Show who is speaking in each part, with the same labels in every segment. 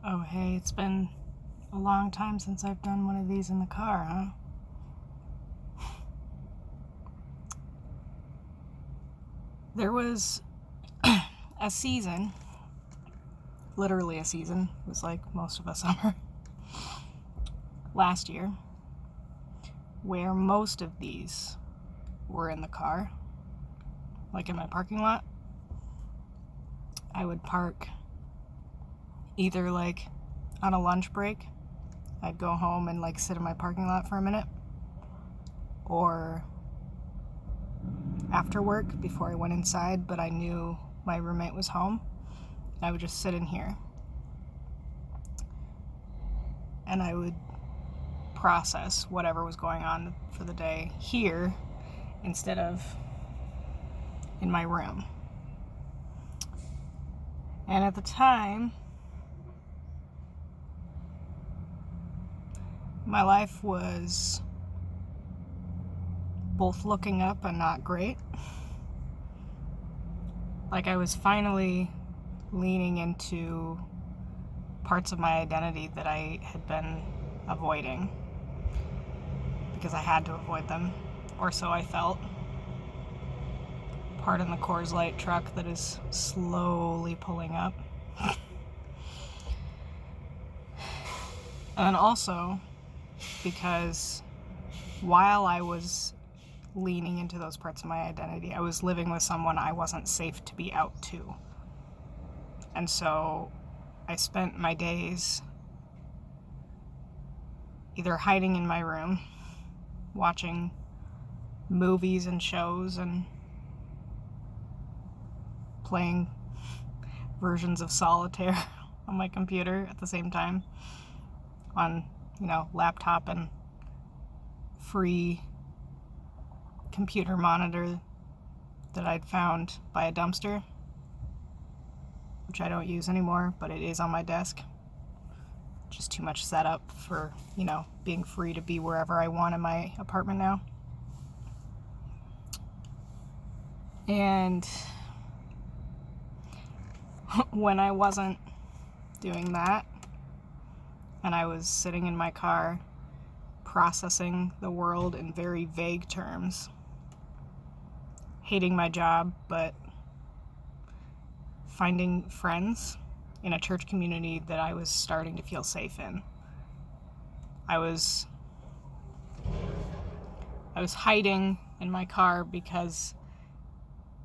Speaker 1: Oh, hey, it's been a long time since I've done one of these in the car, huh? There was a season, literally a season, it was like most of a summer, last year, where most of these were in the car, like in my parking lot. I would park either like on a lunch break. I'd go home and like sit in my parking lot for a minute, or after work before I went inside, but I knew my roommate was home. I would just sit in here and I would process whatever was going on for the day here instead of in my room. And at the time, my life was both looking up and not great. Like I was finally leaning into parts of my identity that I had been avoiding because I had to avoid them, or so I felt. Pardon the Coors Light truck that is slowly pulling up. And also because while I was leaning into those parts of my identity, I was living with someone I wasn't safe to be out to. And so I spent my days either hiding in my room, watching movies and shows and playing versions of solitaire on my computer at the same time, on, laptop and free computer monitor that I'd found by a dumpster, which I don't use anymore, but it is on my desk. Just too much setup for, being free to be wherever I want in my apartment now. And when I wasn't doing that, and I was sitting in my car processing the world in very vague terms, hating my job, but finding friends in a church community that I was starting to feel safe in. I was hiding in my car because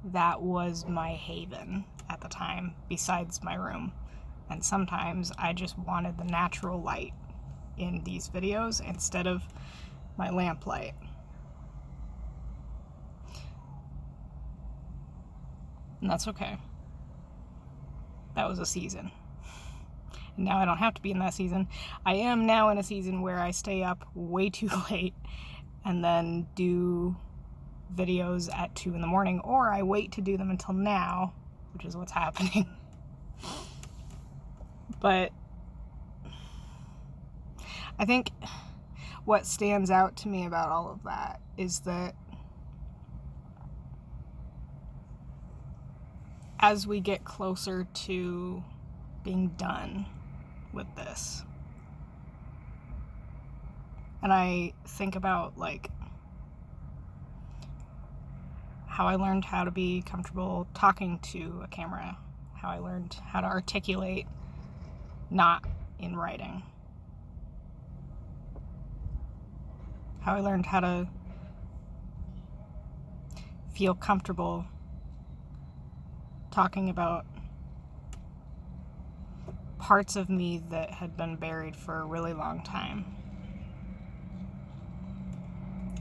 Speaker 1: that was my haven at the time, besides my room. And sometimes I just wanted the natural light in these videos instead of my lamp light. And that's okay. That was a season. And now I don't have to be in that season. I am now in a season where I stay up way too late and then do videos at 2 a.m, or I wait to do them until now, which is what's happening. But I think what stands out to me about all of that is that as we get closer to being done with this, and I think about like how I learned how to be comfortable talking to a camera, how I learned how to articulate not in writing, how I learned how to feel comfortable talking about parts of me that had been buried for a really long time.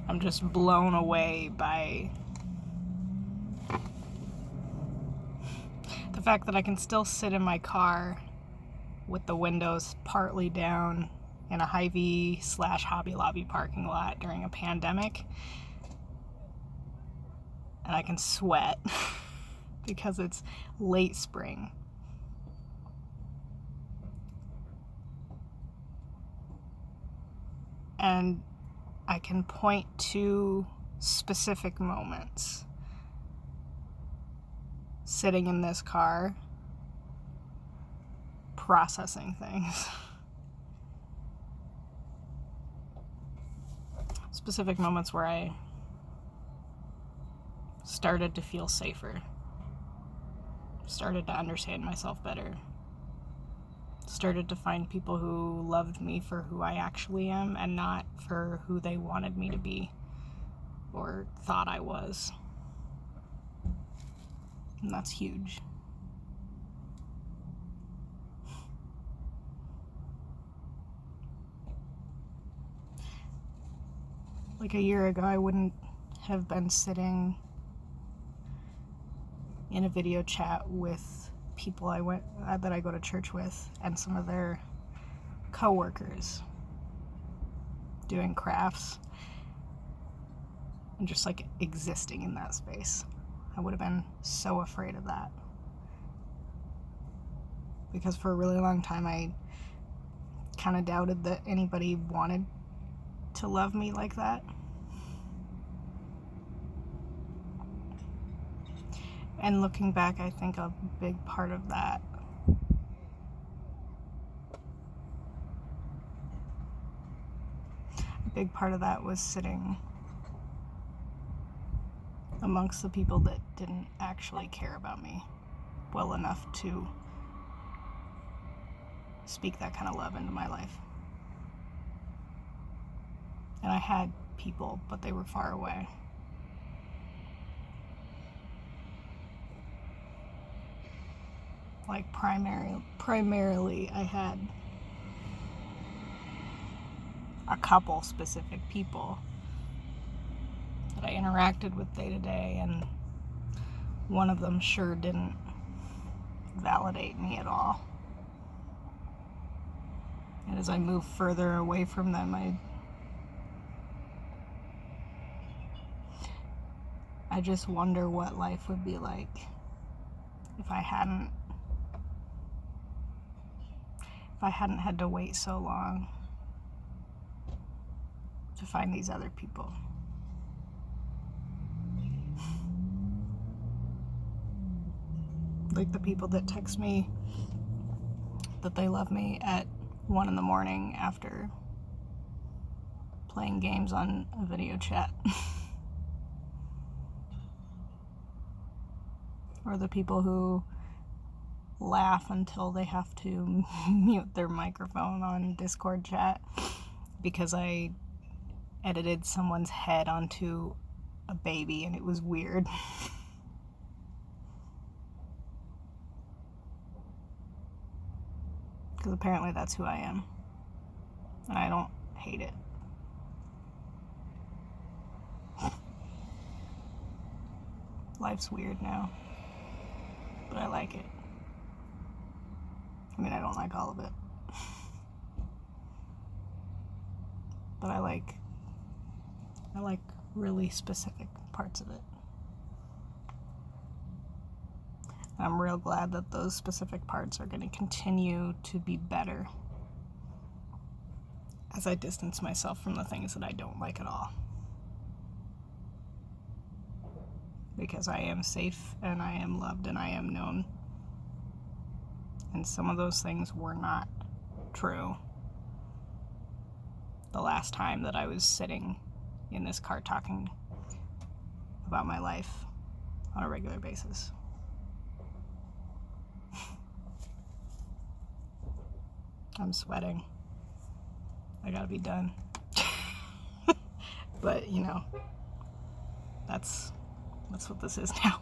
Speaker 1: I'm just blown away by the fact that I can still sit in my car with the windows partly down in a Hy-Vee / Hobby Lobby parking lot during a pandemic, and I can sweat because it's late spring. And I can point to specific moments sitting in this car processing things. Specific moments where I started to feel safer, started to understand myself better, started to find people who loved me for who I actually am and not for who they wanted me to be or thought I was. And that's huge. Like a year ago, I wouldn't have been sitting in a video chat with people that I go to church with and some of their coworkers doing crafts and just like existing in that space. I would have been so afraid of that. Because for a really long time, I kind of doubted that anybody wanted to love me like that. And looking back, I think a big part of that was sitting amongst the people that didn't actually care about me well enough to speak that kind of love into my life. And I had people, but they were far away. Like primarily I had a couple specific people that I interacted with day to day, and one of them sure didn't validate me at all. And as I move further away from them, I just wonder what life would be like if I hadn't had to wait so long to find these other people. Like the people that text me that they love me at 1 a.m. after playing games on a video chat. Or the people who laugh until they have to mute their microphone on Discord chat because I edited someone's head onto a baby and it was weird. Because apparently that's who I am. And I don't hate it. Life's weird now. But I like it. I mean, I don't like all of it. But I like really specific parts of it. And I'm real glad that those specific parts are going to continue to be better as I distance myself from the things that I don't like at all. Because I am safe and I am loved and I am known. And some of those things were not true the last time that I was sitting in this car talking about my life on a regular basis. I'm sweating. I gotta be done. But, that's what this is now.